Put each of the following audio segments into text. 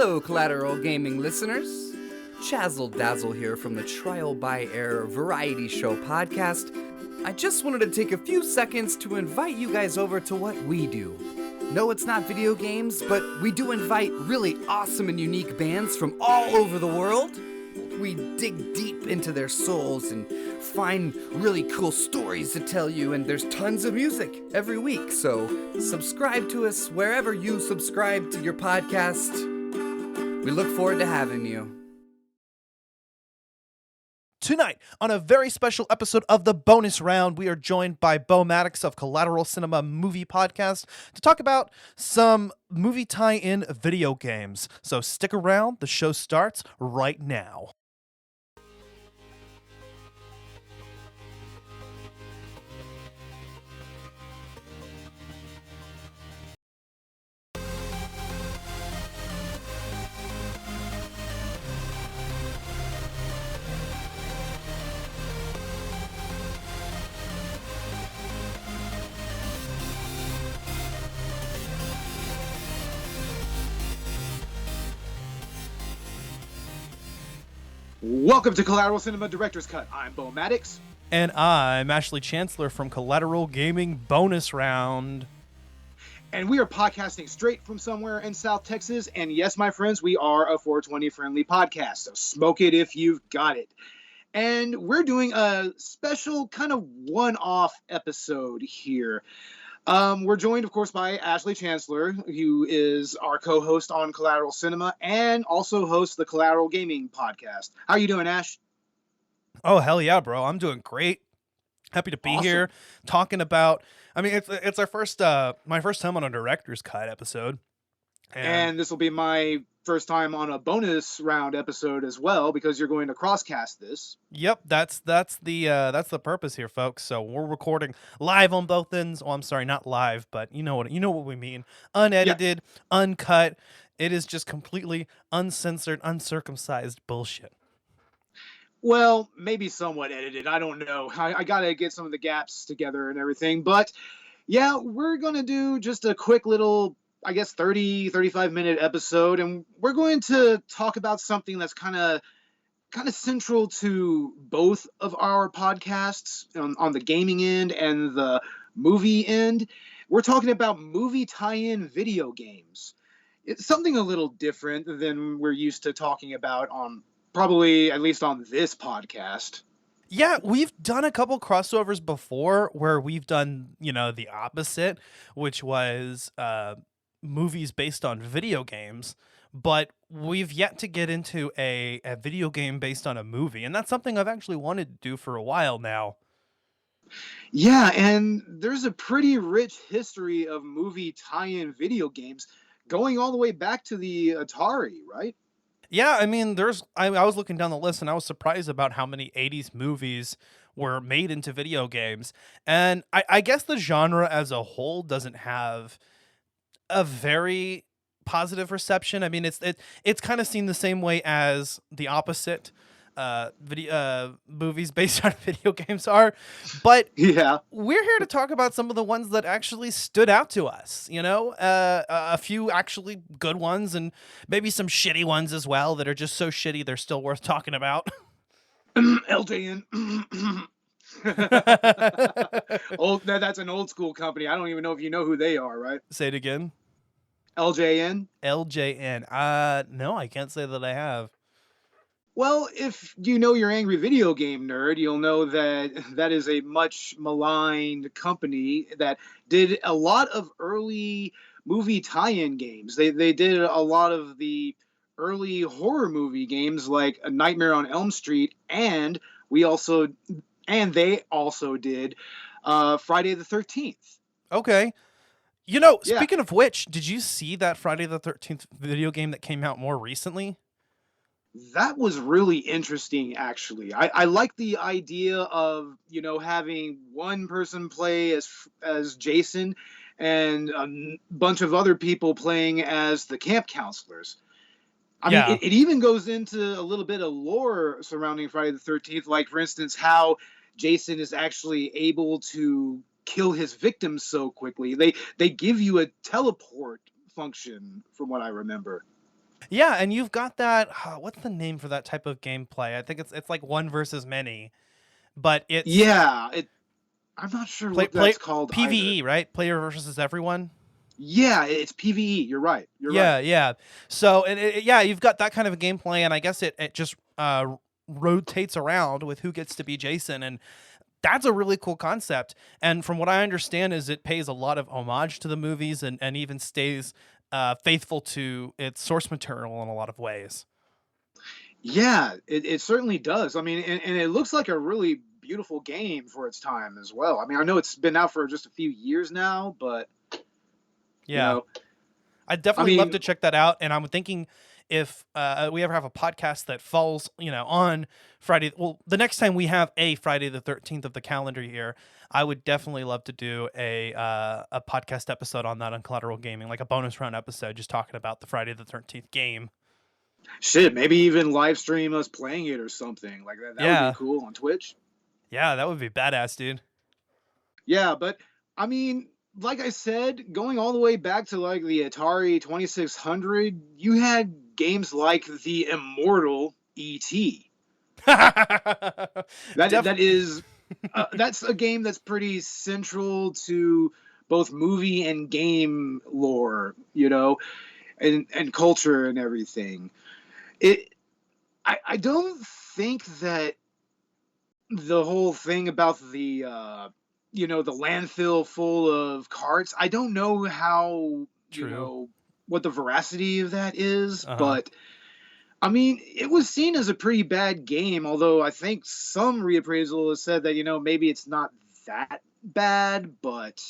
Hello, Collateral Gaming listeners. Chazzle Dazzle here from the Trial by Error Variety Show podcast. I just wanted to take a few seconds to invite you guys over to what we do. No, it's not video games, but we do invite really awesome and unique bands from all over the world. We dig deep into their souls and find really cool stories to tell you, and there's tons of music every week, so subscribe to us wherever you subscribe to your podcast. We look forward to having you. Tonight, on a very special episode of the bonus round, we are joined by Beau and Ash of Collateral Cinema movie podcast to talk about some movie tie-in video games. So stick around, the show starts right now. Welcome to Collateral Cinema Director's Cut. I'm Beau Maddox. And I'm Ashley Chancellor from Collateral Gaming bonus round. And we are podcasting straight from somewhere in South Texas. And yes, my friends, we are a 420 friendly podcast. So smoke it if you've got it. And we're doing a special kind of one-off episode here. We're joined, of course, by Ashley Chancellor, who is our co-host on Collateral Cinema and also hosts the Collateral Gaming podcast. How are you doing, Ash? Oh, hell yeah, bro. I'm doing great. Happy to be here talking about, it's our first, my first time on a Director's Cut episode. And this will be my first time on a bonus round episode as well, because you're going to crosscast this. Yep, that's the purpose here, folks. So we're recording live on both ends. Oh, I'm sorry, not live, but you know what we mean. Unedited, uncut. It is just completely uncensored, uncircumcised bullshit. Well, maybe somewhat edited. I don't know. I gotta get some of the gaps together and everything. But yeah, we're gonna do just a quick little, I guess, 35-minute episode, and we're going to talk about something that's kind of central to both of our podcasts on the gaming end and the movie end. We're talking about movie tie-in video games. It's something a little different than we're used to talking about on probably at least on this podcast. Yeah, we've done a couple crossovers before where we've done, the opposite, which was movies based on video games, but we've yet to get into a video game based on a movie, and that's something I've actually wanted to do for a while now. Yeah, and there's a pretty rich history of movie tie-in video games going all the way back to the Atari, right? Yeah, I was looking down the list and I was surprised about how many 80s movies were made into video games, and I guess the genre as a whole doesn't have a very positive reception. It's kind of seen the same way as the opposite video movies based on video games are, but yeah, we're here to talk about some of the ones that actually stood out to us. A few actually good ones and maybe some shitty ones as well that are just so shitty they're still worth talking about. LJN. That's an old school company. I don't even know if you know who they are, right? Say it again. LJN? LJN. No, I can't say that I have. Well, if you know your angry video game nerd, you'll know that is a much maligned company that did a lot of early movie tie-in games. They did a lot of the early horror movie games like A Nightmare on Elm Street, and they also did Friday the 13th. Okay. Speaking of which, did you see that Friday the 13th video game that came out more recently? That was really interesting, actually. I like the idea of, having one person play as Jason and a bunch of other people playing as the camp counselors. I mean, it even goes into a little bit of lore surrounding Friday the 13th, like, for instance, how Jason is actually able to kill his victims so quickly. They give you a teleport function, from what I remember. Yeah, and you've got that. What's the name for that type of gameplay? I think it's like one versus many, but it's Yeah, I'm not sure play what play that's called either. PVE, right? Player versus everyone. Yeah, it's PVE. You're right. You're right. Yeah, yeah. So, yeah, you've got that kind of a gameplay, and I guess it just rotates around with who gets to be Jason, and that's a really cool concept. And from what I understand, is it pays a lot of homage to the movies, and even stays faithful to its source material in a lot of ways. Yeah, it certainly does. I mean, and it looks like a really beautiful game for its time as well. I mean, I know it's been out for just a few years now, but you Yeah, know, I'd I definitely love mean, to check that out. And I'm thinking if we ever have a podcast that falls, on Friday, well, the next time we have a Friday the 13th of the calendar year, I would definitely love to do a podcast episode on that on Collateral Gaming, like a bonus round episode, just talking about the Friday the 13th game. shit, maybe even live stream us playing it or something like that. That would be Yeah, cool on Twitch. yeah, that would be badass, dude. Yeah, but I mean, like I said, going all the way back to like the Atari 2600, you had games like the immortal E.T. That Def- is that's a game that's pretty central to both movie and game lore, and culture and everything. It I don't think that the whole thing about the landfill full of carts, I don't know how, True. what the veracity of that is, Uh huh. but I mean, it was seen as a pretty bad game, although I think some reappraisal has said that, maybe it's not that bad, but,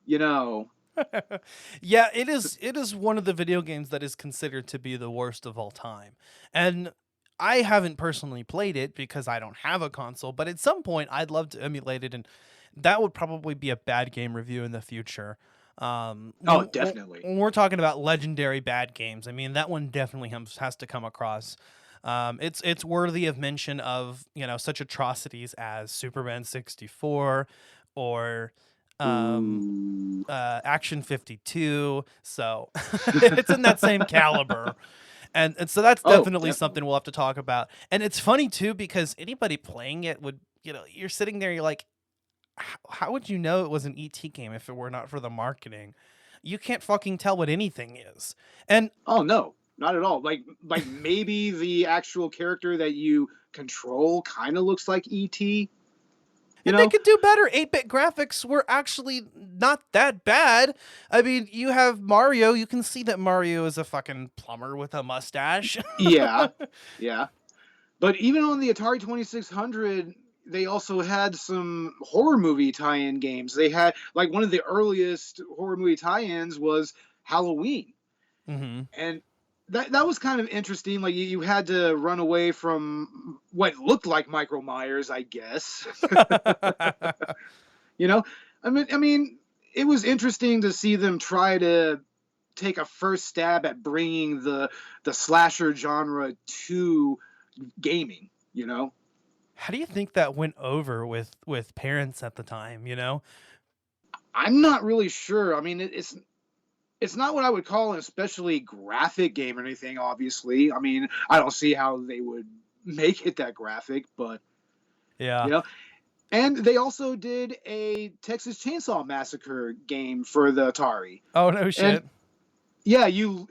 you know, Yeah, it is. It is one of the video games that is considered to be the worst of all time, and I haven't personally played it because I don't have a console. But at some point, I'd love to emulate it, and that would probably be a bad game review in the future. oh, When definitely. when we're talking about legendary bad games, I mean that one definitely has to come across. It's worthy of mention of such atrocities as Superman 64 or um Ooh. Action 52. So it's in that same caliber. And so that's Oh, definitely definitely. something we'll have to talk about. And it's funny too because anybody playing it would, you're sitting there, you're like, how would you know it was an ET game if it were not for the marketing? You can't fucking tell what anything is. And Oh no, not at all. Like maybe the actual character that you control kind of looks like ET, you and they know? could do better. 8-bit graphics were actually not that bad. I mean, you have Mario. You can see that Mario is a fucking plumber with a mustache. Yeah. Yeah. But even on the Atari 2600, they also had some horror movie tie-in games. They had like one of the earliest horror movie tie-ins was Halloween. hmm And that was kind of interesting. Like you had to run away from what looked like Michael Myers, I guess. You know, I mean, it was interesting to see them try to take a first stab at bringing the slasher genre to gaming. How do you think that went over with parents at the time? I'm not really sure. I mean, it's not what I would call an especially graphic game or anything. Obviously, I mean, I don't see how they would make it that graphic, but Yeah. you know. And they also did a Texas Chainsaw Massacre game for the Atari. Oh no And shit. yeah, you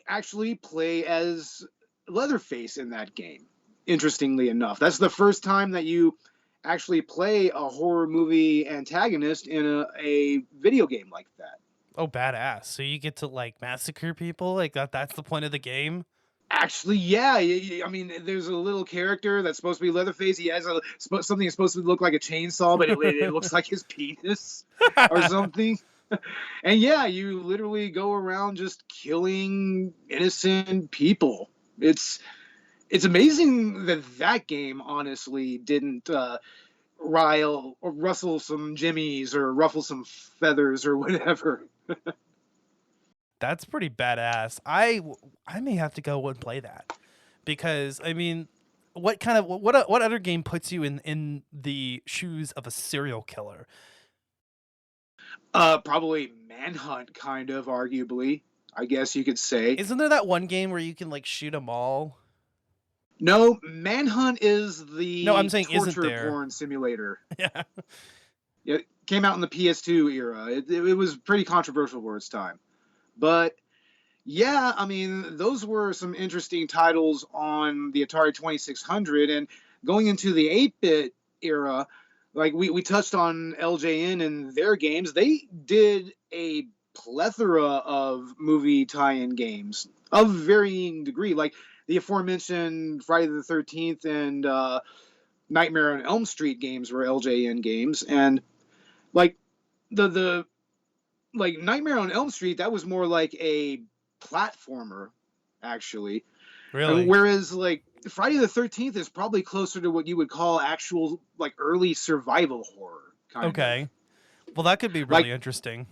actually play as Leatherface in that game. Interestingly enough, that's the first time that you actually play a horror movie antagonist in a video game like that. Oh badass. So you get to like massacre people? Like that's the point of the game? Actually, yeah. I mean, there's a little character that's supposed to be Leatherface. He has something that's supposed to look like a chainsaw, but it looks like his penis or something. And yeah, you literally go around just killing innocent people. It's amazing that game honestly didn't rile or rustle some jimmies or ruffle some feathers or whatever. That's pretty badass. I may have to go and play that because I mean, what kind of what other game puts you in the shoes of a serial killer? Probably Manhunt, kind of arguably. I guess you could say. Isn't there that one game where you can like shoot them all? No, Manhunt is No, I'm the saying isn't torture there? porn simulator. Yeah. It came out in the PS2 era. It was pretty controversial for its time. But yeah, I mean, those were some interesting titles on the Atari 2600. And going into the 8-bit era, like we touched on LJN and their games, they did a plethora of movie tie-in games of varying degree. Like the aforementioned Friday the 13th and Nightmare on Elm Street games were LJN games. And like the like Nightmare on Elm Street, that was more like a platformer, actually. Really? Whereas like Friday the 13th is probably closer to what you would call actual like early survival horror kind of. Okay. Well, that could be really interesting.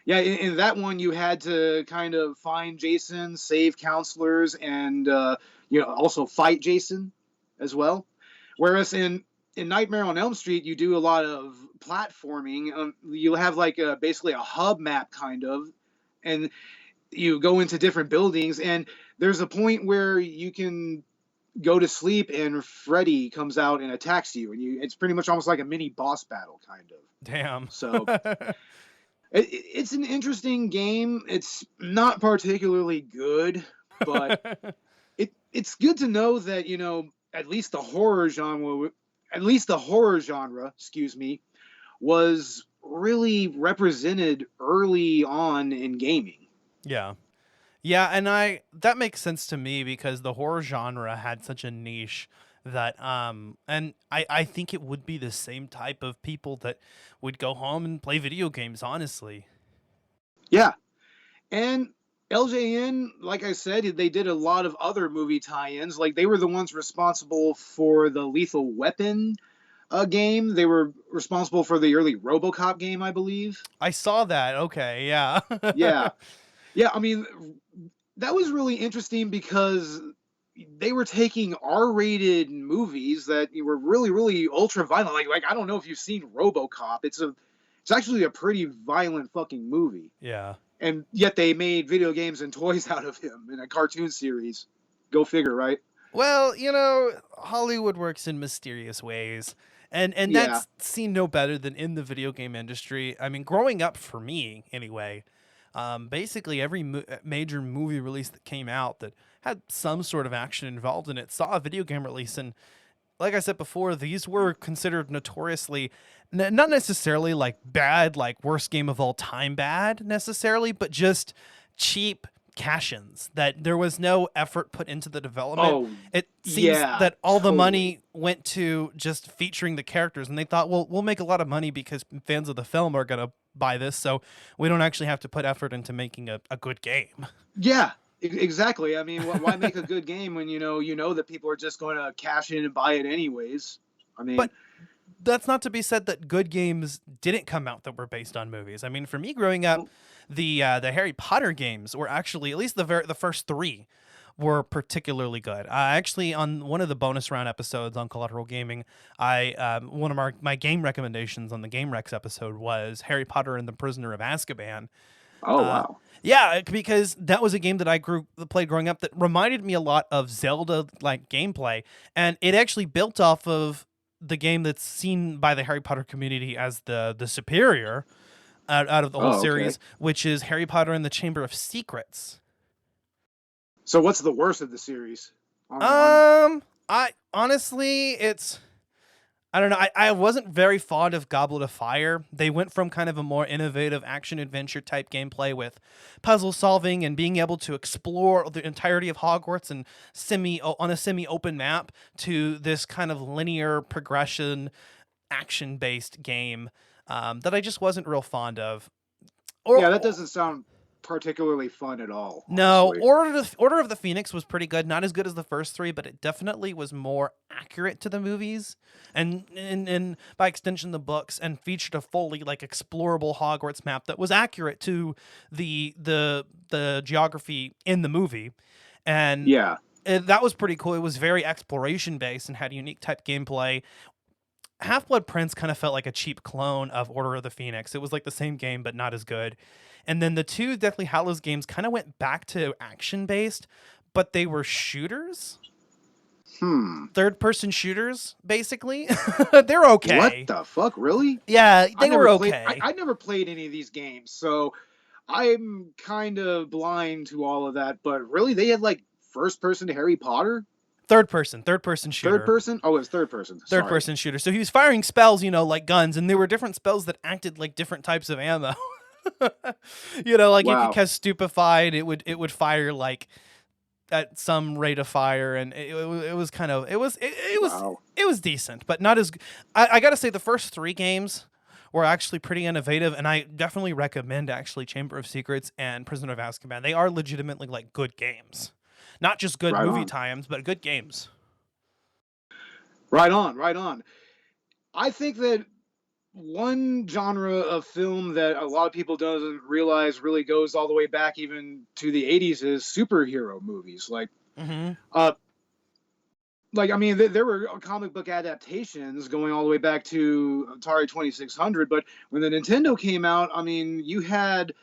Yeah, in that one you had to kind of find Jason, save counselors, and also fight Jason as well. Whereas in Nightmare on Elm Street, you do a lot of platforming. You'll have like basically a hub map kind of, and you go into different buildings, and there's a point where you can go to sleep and Freddy comes out and attacks you, and it's pretty much almost like a mini boss battle kind of. Damn. So it's an interesting game. It's not particularly good, but it's good to know that at least the horror genre, was really represented early on in gaming. Yeah. Yeah, and that makes sense to me because the horror genre had such a niche that and I think it would be the same type of people that would go home and play video games, honestly. Yeah. And LJN, like I said, they did a lot of other movie tie-ins. Like they were the ones responsible for the Lethal Weapon game. They were responsible for the early RoboCop game, I believe. I saw that. Okay, yeah. Yeah. Yeah, I mean, that was really interesting because they were taking R-rated movies that were really, really ultra violent. Like I don't know if you've seen RoboCop. It's actually a pretty violent fucking movie. Yeah. And yet they made video games and toys out of him in a cartoon series. Go figure, right? Well, Hollywood works in mysterious ways. And Yeah. that's seen no better than in the video game industry. I mean, growing up for me anyway, basically every major movie release that came out that had some sort of action involved in it saw a video game release. And like I said before, these were considered notoriously not necessarily like bad, like worst game of all time bad necessarily, but just cheap cash-ins, that there was no effort put into the development. Oh, it seems that all the totally. money went to just featuring the characters, and they thought, well, we'll make a lot of money because fans of the film are going to buy this, so we don't actually have to put effort into making a good game. Yeah, exactly. I mean, why make a good game when you know that people are just going to cash in and buy it anyways? I mean, But that's not to be said that good games didn't come out that were based on movies. I mean, for me growing up, the Harry Potter games were actually, at least the first 3 were particularly good. Actually, on one of the bonus round episodes on Collateral Gaming, one of my game recommendations on the Game Rex episode was Harry Potter and the Prisoner of Azkaban. oh wow. Yeah, because that was a game that I played growing up that reminded me a lot of Zelda-like gameplay, and it actually built off of the game that's seen by the Harry Potter community as the superior out of the whole series, which is Harry Potter and the Chamber of Secrets. So what's the worst of the series? I honestly, I don't know. I wasn't very fond of Goblet of Fire. They went from kind of a more innovative action-adventure type gameplay with puzzle solving and being able to explore the entirety of Hogwarts and on a semi-open map to this kind of linear progression action-based game that I just wasn't real fond of. Yeah, that doesn't sound particularly fun at all. No, honestly. Order of the Phoenix was pretty good. Not as good as the first 3, but it definitely was more accurate to the movies and by extension the books, and featured a fully like explorable Hogwarts map that was accurate to the geography in the movie. And yeah, that was pretty cool. It was very exploration based and had unique type gameplay. Half-Blood Prince kind of felt like a cheap clone of Order of the Phoenix. It was like the same game, but not as good. And then the two Deathly Hallows games kind of went back to action-based, but they were shooters. Third-person shooters, basically. They're okay. What the fuck? Really? Yeah, they were okay. I never played any of these games, so I'm kind of blind to all of that. But really, they had like first-person Harry Potter? Third-person shooter. Third person? Oh, it was third person. Sorry. Third-person shooter. So he was firing spells, like guns, and there were different spells that acted like different types of ammo. You could cast Stupefied. It would fire like at some rate of fire, and it was kind of it was decent, but not as. I gotta say, the first 3 games were actually pretty innovative, and I definitely recommend actually Chamber of Secrets and Prisoner of Azkaban. They are legitimately like good games, not just good movie tie-ins, but good games. Right on. I think that one genre of film that a lot of people doesn't realize really goes all the way back even to the 80s is superhero movies. Like, I mean, there were comic book adaptations going all the way back to Atari 2600, but when the Nintendo came out, I mean, you had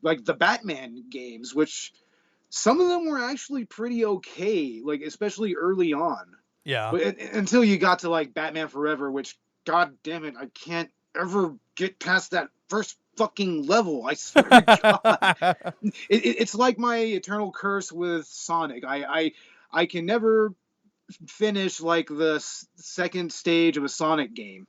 like the Batman games, which some of them were actually pretty okay, like especially early on. Yeah. But until you got to like Batman Forever, which, god damn it, I can't ever get past that first fucking level. I swear to God. It's like my eternal curse with Sonic. I can never finish like the second stage of a Sonic game.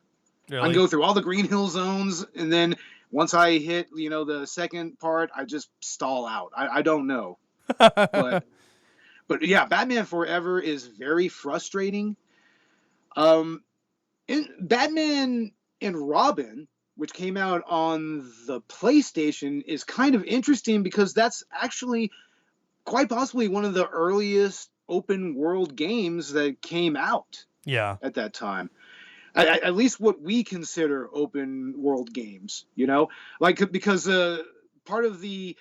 Really? I can go through all the Green Hill zones, and then once I hit the second part, I just stall out. I don't know. But yeah, Batman Forever is very frustrating. Batman and Robin, which came out on the PlayStation, is kind of interesting because that's actually quite possibly one of the earliest open world games that came out. Yeah. At that time. At least what we consider open world games, because part of the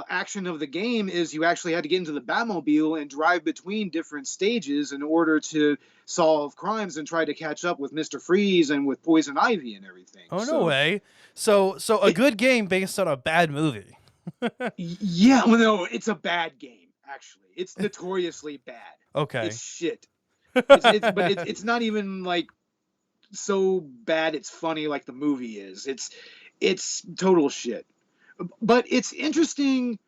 action of the game is you actually had to get into the Batmobile and drive between different stages in order to solve crimes and try to catch up with Mr. Freeze and with Poison Ivy and everything. Oh, no way. So a good game based on a bad movie. Yeah, well, no, it's a bad game, actually. It's notoriously bad. Okay. It's shit. But it's not even like so bad it's funny like the movie is. It's total shit. But it's interesting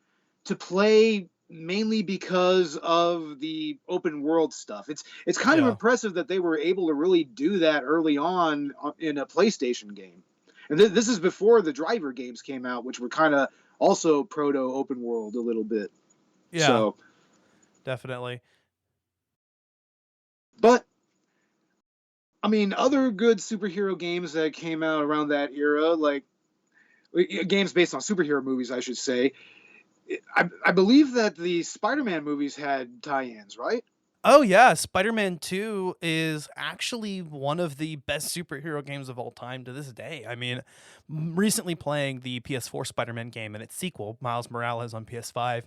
to play mainly because of the open world stuff. It's kind of impressive that they were able to really do that early on in a PlayStation game. And this is before the Driver games came out, which were kind of also proto open world a little bit. Yeah, so, definitely. But I mean, other good superhero games that came out around that era, like games based on superhero movies, I should say. I believe that the Spider-Man movies had tie-ins, right? Oh yeah, Spider-Man 2 is actually one of the best superhero games of all time to this day. I mean, recently playing the PS4 Spider-Man game and its sequel, Miles Morales on PS5,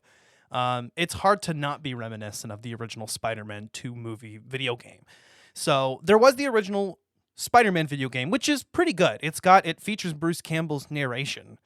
it's hard to not be reminiscent of the original Spider-Man 2 movie video game. So there was the original Spider-Man video game, which is pretty good. It features Bruce Campbell's narration,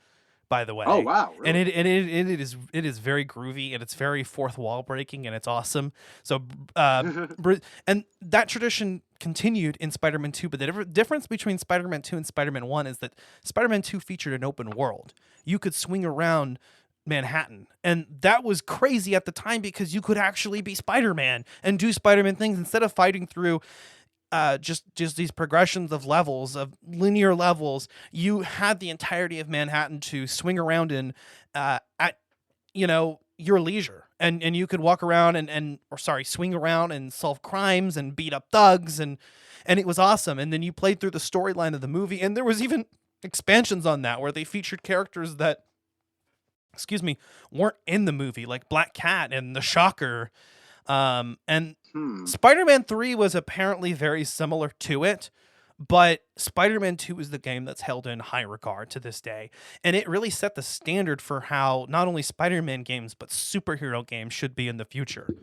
by the way. Oh wow! Really? And it is very groovy, and it's very fourth wall breaking, and it's awesome. So and that tradition continued in Spider-Man 2, but the difference between Spider-Man 2 and Spider-Man 1 is that Spider-Man 2 featured an open world. You could swing around Manhattan, and that was crazy at the time because you could actually be Spider-Man and do Spider-Man things instead of fighting through just these progressions of levels, of linear levels. You had the entirety of Manhattan to swing around in at your leisure, and you could walk around swing around and solve crimes and beat up thugs, and it was awesome. And then you played through the storyline of the movie, and there was even expansions on that where they featured characters that weren't in the movie, like Black Cat and the Shocker. And Spider-Man 3 was apparently very similar to it, but Spider-Man 2 is the game that's held in high regard to this day. And it really set the standard for how not only Spider-Man games, but superhero games should be in the future.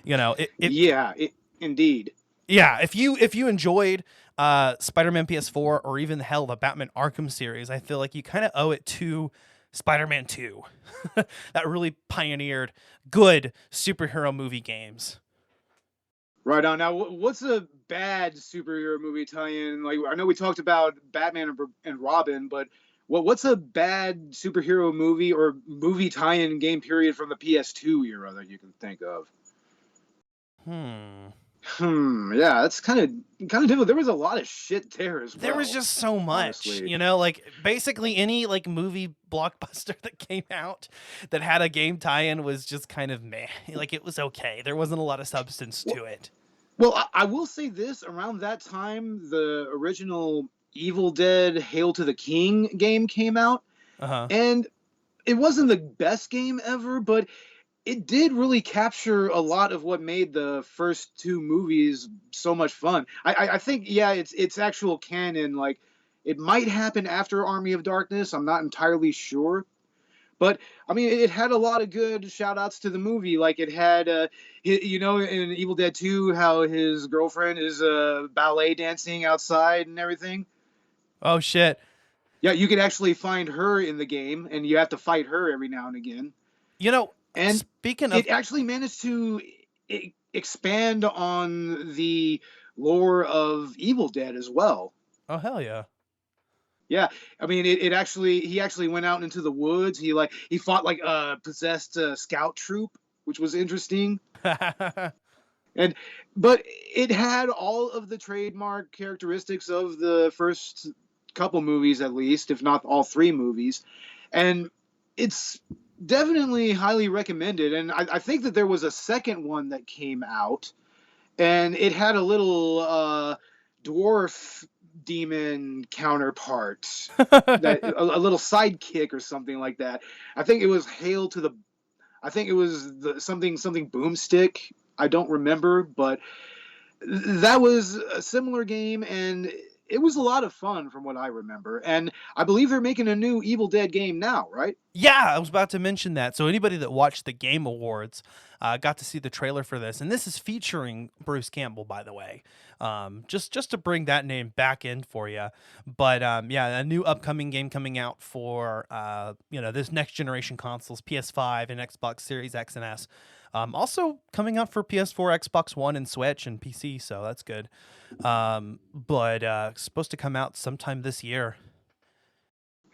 Indeed. Yeah, if you enjoyed Spider-Man PS4 or even hell the Batman Arkham series, I feel like you kind of owe it to Spider-Man 2. That really pioneered good superhero movie games. Right on. Now, what's a bad superhero movie tie-in? Like, I know we talked about Batman and Robin, but what's a bad superhero movie or movie tie-in game period from the PS2 era that you can think of? Hmm. Yeah, that's kind of difficult. There was a lot of shit there as well. There was just so much, honestly. like basically any like movie blockbuster that came out that had a game tie-in was just kind of meh. Like it was okay. There wasn't a lot of substance to it. Well, I will say this: around that time, the original Evil Dead: Hail to the King game came out, Uh-huh. and it wasn't the best game ever, but it did really capture a lot of what made the first two movies so much fun. I think, yeah, it's actual canon. Like, it might happen after Army of Darkness. I'm not entirely sure. But, I mean, it had a lot of good shout-outs to the movie. Like, it had, you know, in Evil Dead 2, how his girlfriend is ballet dancing outside and everything. Oh, shit. Yeah, you could actually find her in the game, and you have to fight her every now and again. You know, And speaking of, it actually managed to expand on the lore of Evil Dead as well. oh hell yeah. Yeah, I mean, he actually went out into the woods. He fought like a possessed scout troop, which was interesting. But it had all of the trademark characteristics of the first couple movies, at least, if not all three movies, and it's definitely highly recommended. And I think that there was a second one that came out, and it had a little dwarf demon counterpart, that a little sidekick or something like that. I think it was something boomstick. I don't remember, but that was a similar game, and it was a lot of fun from what I remember. And I believe they're making a new Evil Dead game now, right? Yeah, I was about to mention that. So anybody that watched the Game Awards got to see the trailer for this, and this is featuring Bruce Campbell, by the way. Just to bring that name back in for you. But yeah, a new upcoming game coming out for this next generation consoles, PS5 and Xbox Series X and S. Also coming out for PS4, Xbox One, and Switch and PC, so that's good. But supposed to come out sometime this year.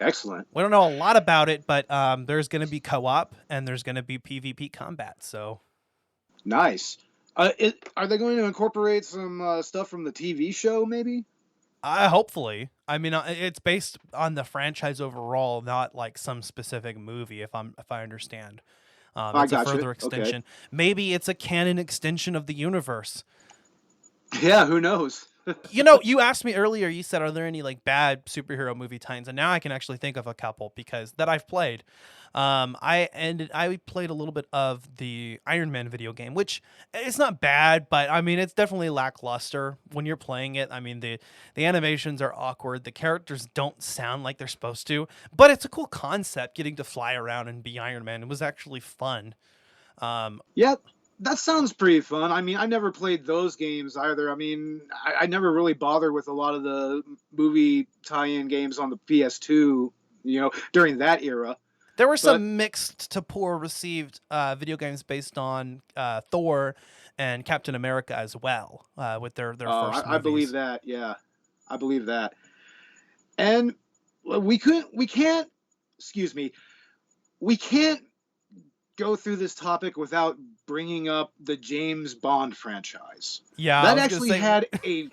Excellent. We don't know a lot about it, but there's going to be co-op and there's going to be PvP combat. So Nice. Are they going to incorporate some stuff from the TV show, maybe? hopefully, I mean, it's based on the franchise overall, not like some specific movie. If I understand, I it's a gotcha. further Okay. extension. Maybe it's a canon extension of the universe. Yeah, who knows? You asked me earlier. You said, "Are there any like bad superhero movie tie-ins?" And now I can actually think of a couple because that I've played. I played a little bit of the Iron Man video game, which it's not bad, but I mean it's definitely lackluster when you're playing it. I mean the animations are awkward. The characters don't sound like they're supposed to, but it's a cool concept getting to fly around and be Iron Man. It was actually fun. Yeah, that sounds pretty fun. I mean, I never played those games either. I mean, I never really bothered with a lot of the movie tie-in games on the PS2, during that era. There were some mixed to poor received video games based on Thor and Captain America as well, with their first movies. I believe that. Yeah, I believe that. And we can't. Excuse me. We can't go through this topic without bringing up the James Bond franchise. Yeah, that actually had a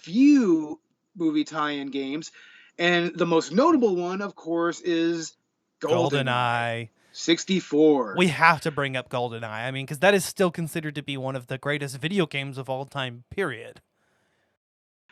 few movie tie-in games, and the most notable one, of course, is GoldenEye 64. We have to bring up GoldenEye. I mean, because that is still considered to be one of the greatest video games of all time, period.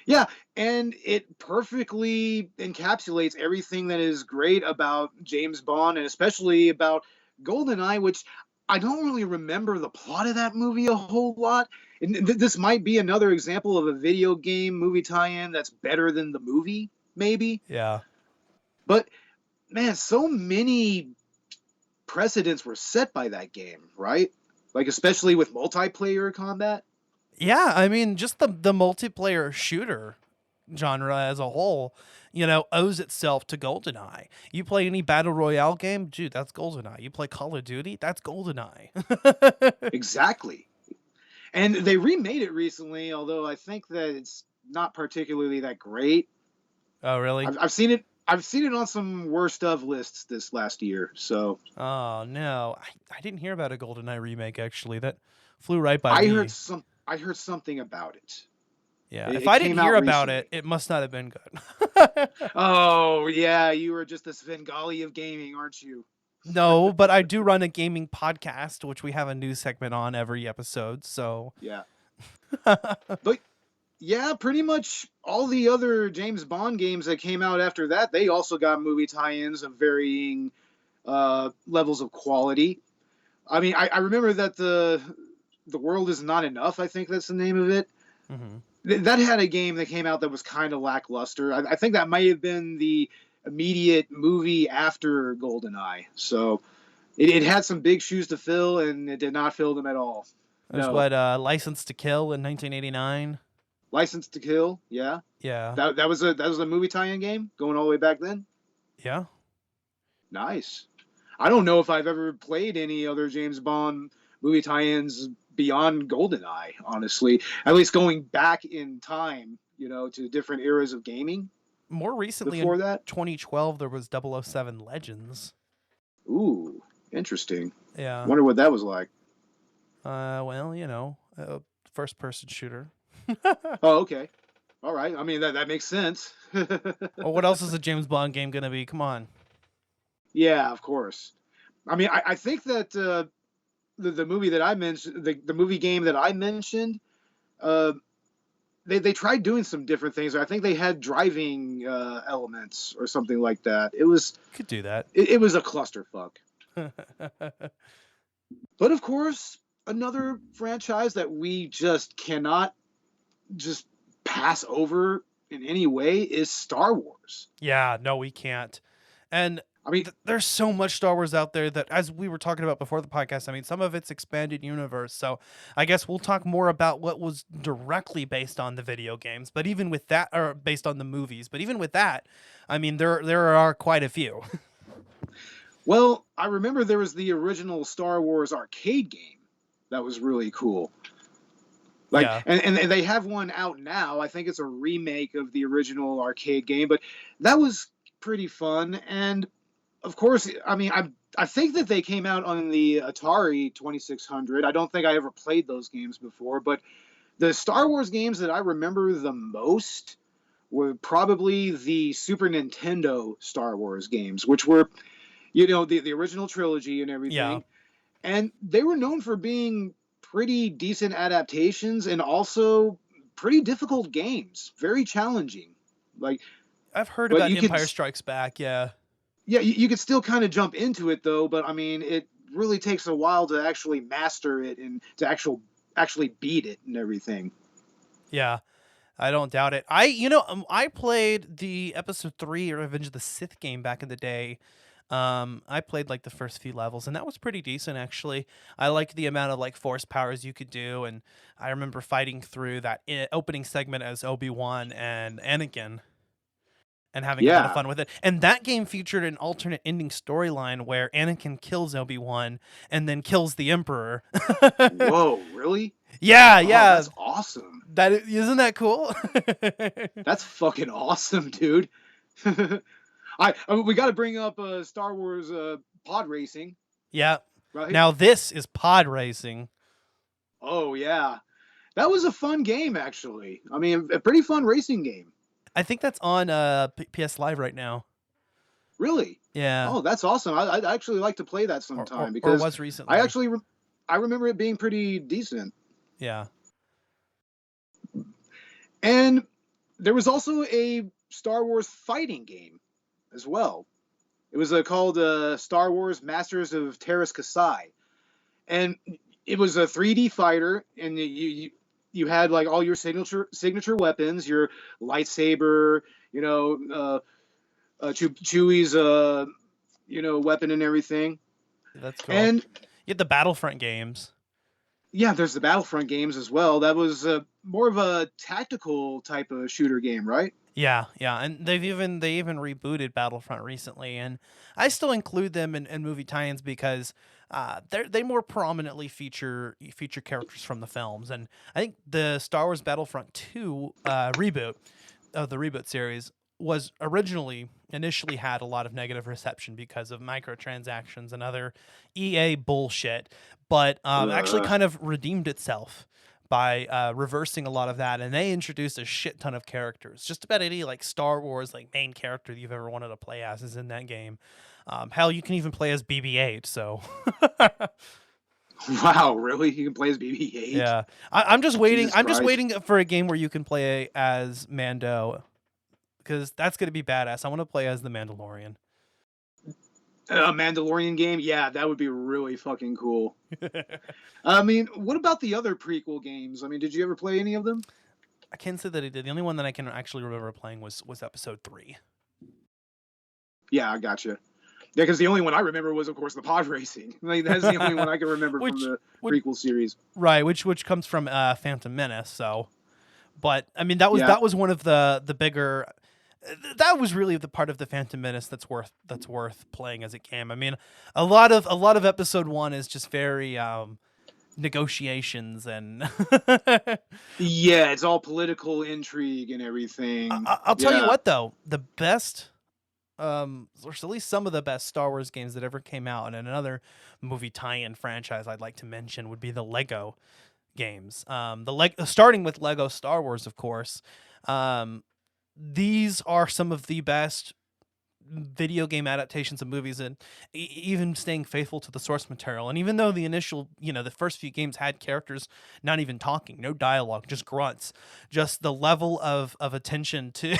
Yeah, and it perfectly encapsulates everything that is great about James Bond, and especially about GoldenEye, which I don't really remember the plot of that movie a whole lot. And this might be another example of a video game movie tie-in that's better than the movie, maybe. Yeah. But man, so many precedents were set by that game, right? Like especially with multiplayer combat. Yeah, I mean, just the multiplayer shooter genre as a whole, owes itself to GoldenEye. You play any battle royale game, dude, that's GoldenEye. You play Call of Duty, that's GoldenEye. Exactly. And they remade it recently, although I think that it's not particularly that great. Oh, really? I've seen it. I've seen it on some worst of lists this last year. So Oh no, I didn't hear about a GoldenEye remake actually. That flew right by I me. heard something about it. Yeah, if It I didn't came hear out about recently. it, it must not have been good. Oh yeah, you were just this Svengali of gaming, aren't you? No, but I do run a gaming podcast, which we have a news segment on every episode. So, Yeah. But yeah, pretty much all the other James Bond games that came out after that, they also got movie tie-ins of varying levels of quality. I mean, I remember that the World Is Not Enough. I think that's the name of it. mhm. That had a game that came out that was kind of lackluster. I think that might have been the immediate movie after GoldenEye. So it had some big shoes to fill, and it did not fill them at all. There's No. what License to Kill in 1989. License to Kill, yeah. Yeah, That was a movie tie-in game going all the way back then. yeah. Nice. I don't know if I've ever played any other James Bond movie tie-ins beyond GoldenEye, honestly. At least going back in time, to different eras of gaming More recently before in that. 2012, there was 007 Legends. Ooh, interesting. Yeah. Wonder what that was like. Well, first person shooter. Oh, okay. All right. I mean, that makes sense. Well, what else is a James Bond game gonna be? Come on. Yeah, of course. I mean, I think that the movie that I mentioned, the movie game that I mentioned, uh, they tried doing some different things. I think they had driving elements or something like that. Could do that. It was a clusterfuck. But of course, another franchise that we just cannot just pass over in any way is Star Wars. Yeah, no, we can't. And I mean, there's so much Star Wars out there that, as we were talking about before the podcast, I mean, some of it's expanded universe. So I guess we'll talk more about what was directly based on the video games. But even with that, or based on the movies, but even with that, I mean, there are quite a few. well, I remember there was the original Star Wars arcade game that was really cool. Like, Yeah. and they have one out now. I think it's a remake of the original arcade game, but that was pretty fun. And of course, I mean, I think that they came out on the Atari 2600. I don't think I ever played those games before, but the Star Wars games that I remember the most were probably the Super Nintendo Star Wars games, which were, the original trilogy and everything. Yeah. And they were known for being pretty decent adaptations and also pretty difficult games, very challenging. Like, I've heard but about you could, Empire Strikes Back. Yeah. yeah, you could still kind of jump into it though. But I mean, it really takes a while to actually master it and to actually beat it and everything. Yeah. I don't doubt it. I played the episode 3 Revenge of the Sith game back in the day. I played like the first few levels, and that was pretty decent actually. I liked the amount of like force powers you could do, and I remember fighting through that opening segment as Obi-Wan and Anakin, and having a lot of Yeah. fun with it. And that game featured an alternate ending storyline where Anakin kills Obi-Wan and then kills the Emperor. Whoa, really? Yeah, Oh, yeah. that's awesome. Isn't that cool? That's fucking awesome, dude. I mean, we got to bring up Star Wars pod racing, Yeah. right? Now this is pod racing. Oh yeah, that was a fun game actually. I mean, a pretty fun racing game. I think that's on PS Live right now. Really? Yeah. Oh, that's awesome. I'd actually like to play that Or, sometime or because was recently. I remember it being pretty decent. Yeah. And there was also a Star Wars fighting game as well. It was called Star Wars Masters of Terras Kasai, and it was a 3D fighter, and you had like all your signature weapons, your lightsaber, Chewie's weapon and everything. That's cool. And You had the Battlefront games. Yeah, there's the Battlefront games as well. That was more of a tactical type of shooter game, right? Yeah, yeah, and they even rebooted Battlefront recently, and I still include them in movie tie-ins because they more prominently feature characters from the films, and I think the Star Wars Battlefront 2 reboot of the reboot series was initially had a lot of negative reception because of microtransactions and other EA bullshit, but actually Uh, kind of redeemed itself by reversing a lot of that, and they introduced a shit ton of characters. Just about any like Star Wars like main character that you've ever wanted to play as is in that game. Hell, you can even play as BB-8. So wow, really? You can play as BB-8? yeah, I'm just waiting. Jesus I'm just Christ. waiting for a game where you can play as Mando, because that's gonna be badass. I want to play as the Mandalorian. A Mandalorian game? Yeah, that would be really fucking cool. I mean, what about the other prequel games? I mean, did you ever play any of them? I can't say that I did. The only one that I can actually remember playing was Episode 3. Yeah, I gotcha. Yeah, because the only one I remember was, of course, the pod racing. Like, that's the only one I can remember from the prequel series. Right, which comes from Phantom Menace. So, but I mean that was one of the bigger. That was really the part of the Phantom Menace that's worth playing as a game. I mean, a lot of Episode 1 is just very negotiations and yeah, it's all political intrigue and everything. I'll tell you what though, the best or at least some of the best Star Wars games that ever came out, and another movie tie-in franchise I'd like to mention would be the Lego games. Starting with Lego Star Wars, of course. These are some of the best video game adaptations of movies, and even staying faithful to the source material. And even though the initial, the first few games had characters not even talking, no dialogue, just grunts, just the level of attention to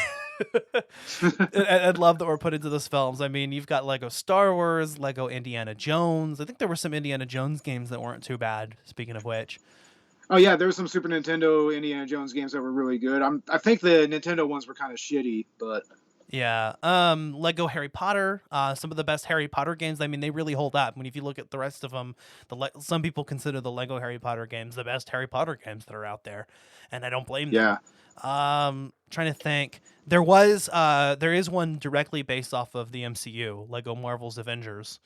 and love that were put into those films. I mean, you've got Lego Star Wars, Lego Indiana Jones. I think there were some Indiana Jones games that weren't too bad, speaking of which. Oh yeah, there were some Super Nintendo Indiana Jones games that were really good. I think the Nintendo ones were kind of shitty, but yeah. Lego Harry Potter, some of the best Harry Potter games. I mean, they really hold up. When if you look at the rest of them, some people consider the Lego Harry Potter games the best Harry Potter games that are out there, and I don't blame them. Trying to think. There is one directly based off of the MCU, Lego Marvel's Avengers.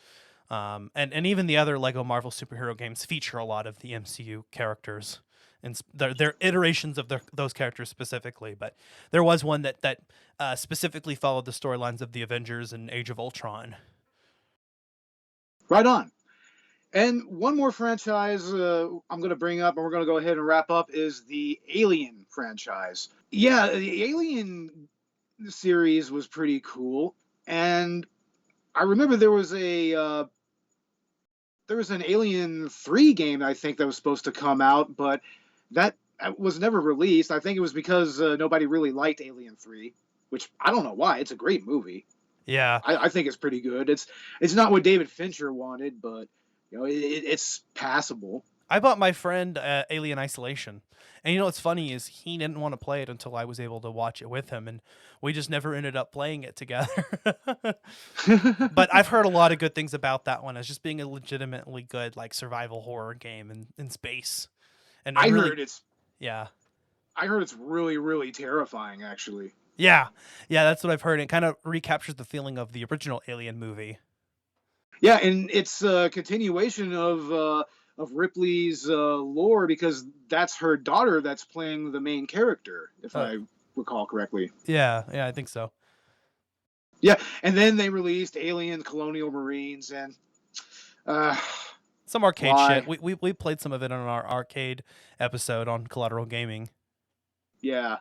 And even the other Lego Marvel superhero games feature a lot of the MCU characters and their iterations of those characters specifically. But there was one that specifically followed the storylines of the Avengers and Age of Ultron. Right on. And one more franchise I'm going to bring up, and we're going to go ahead and wrap up, is the Alien franchise. Yeah, the Alien series was pretty cool, and I remember there was an Alien 3 game, I think, that was supposed to come out, but that was never released. I think it was because nobody really liked Alien 3, which I don't know why. It's a great movie. Yeah. I think it's pretty good. It's not what David Fincher wanted, but it's passable. I bought my friend Alien Isolation. And what's funny is he didn't want to play it until I was able to watch it with him, and we just never ended up playing it together. But I've heard a lot of good things about that one as just being a legitimately good like survival horror game in space. And I heard it's really, really terrifying, actually. Yeah, that's what I've heard. It kind of recaptures the feeling of the original Alien movie. Yeah, and it's a continuation of Ripley's lore, because that's her daughter that's playing the main character, if I recall correctly. Yeah, I think so. Yeah, and then they released Alien Colonial Marines and some arcade shit. We played some of it on our arcade episode on Collateral Gaming. Yeah.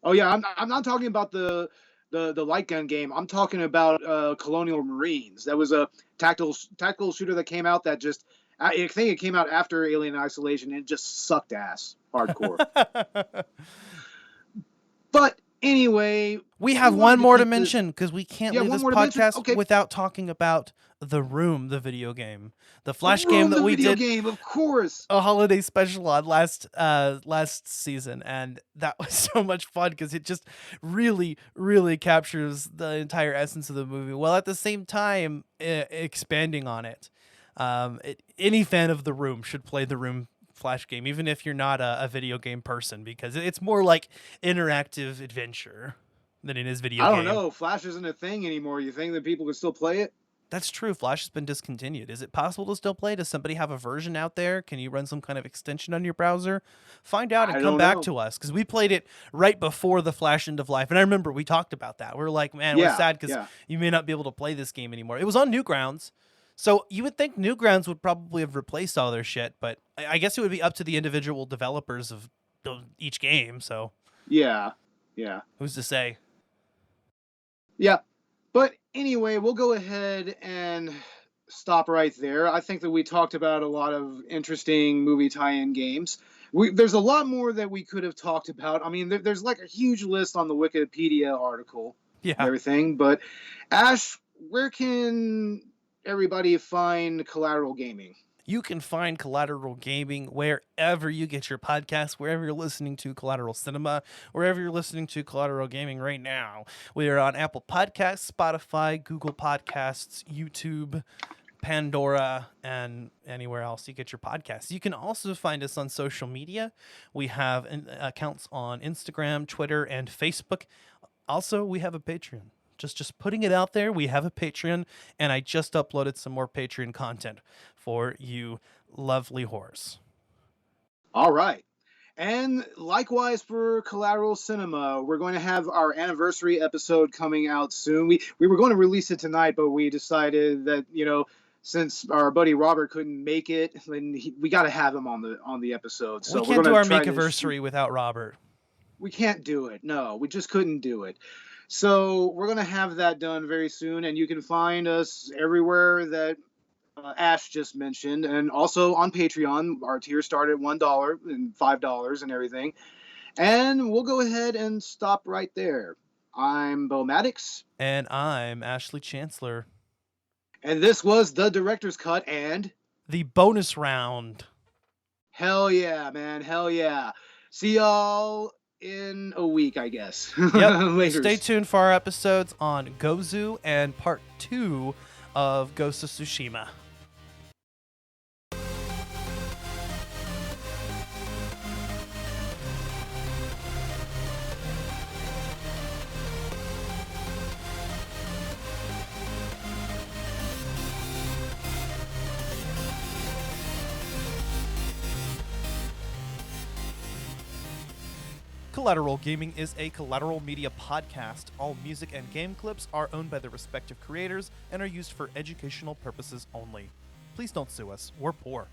Oh yeah, I'm not talking about the light gun game. I'm talking about Colonial Marines. That was a tactical shooter that came out that just, I think it came out after Alien Isolation, and it just sucked ass hardcore. But anyway, we have one more to mention, because we can't leave this podcast without talking about The Room, the video game, the Flash game that we did. Game, of course, a holiday special on last season, and that was so much fun because it just really, really captures the entire essence of the movie, while at the same time expanding on it. Any fan of The Room should play The Room Flash game, even if you're not a video game person, because it's more like interactive adventure than it is video I game. don't know. Flash isn't a thing anymore. You think that people can still play it? That's true. Flash has been discontinued. Is it possible to still play? Does somebody have a version out there? Can you run some kind of extension on your browser? Find out and I come don't back know. to us, because we played it right before the Flash end of life. And I remember we talked about that. We were like, man, we're Yeah, sad because yeah. you may not be able to play this game anymore. It was on Newgrounds. So you would think Newgrounds would probably have replaced all their shit, but I guess it would be up to the individual developers of each game. So Yeah. who's to say? Yeah. But anyway, we'll go ahead and stop right there. I think that we talked about a lot of interesting movie tie-in games. There's a lot more that we could have talked about. I mean, there's like a huge list on the Wikipedia article and Yeah. everything. But Ash, where can everybody find Collateral Gaming? You can find Collateral Gaming wherever you get your podcasts, wherever you're listening to Collateral Cinema, wherever you're listening to Collateral Gaming right now. We are on Apple Podcasts, Spotify, Google Podcasts, YouTube, Pandora, and anywhere else you get your podcasts. You can also find us on social media. We have accounts on Instagram, Twitter, and Facebook. Also, we have a Patreon. Just putting it out there, we have a Patreon, and I just uploaded some more Patreon content for you lovely whores. All right. And likewise for Collateral Cinema, we're going to have our anniversary episode coming out soon. We were going to release it tonight, but we decided that, since our buddy Robert couldn't make it, then we got to have him on the episode. So We we're can't do gonna our try to make-anniversary without Robert. We can't do it. No, we just couldn't do it. So we're going to have that done very soon, and you can find us everywhere that Ash just mentioned, and also on Patreon. Our tiers start at $1 and $5 and everything. And we'll go ahead and stop right there. I'm Beau Maddox. And I'm Ashley Chancellor. And this was the Director's Cut and... the bonus round. Hell yeah, man. Hell yeah. See y'all in a week, I guess. Yep. Laters. Stay tuned for our episodes on Gozu and part 2 of Ghost of Tsushima. Collateral Gaming is a Collateral Media podcast. All music and game clips are owned by their respective creators and are used for educational purposes only. Please don't sue us. We're poor.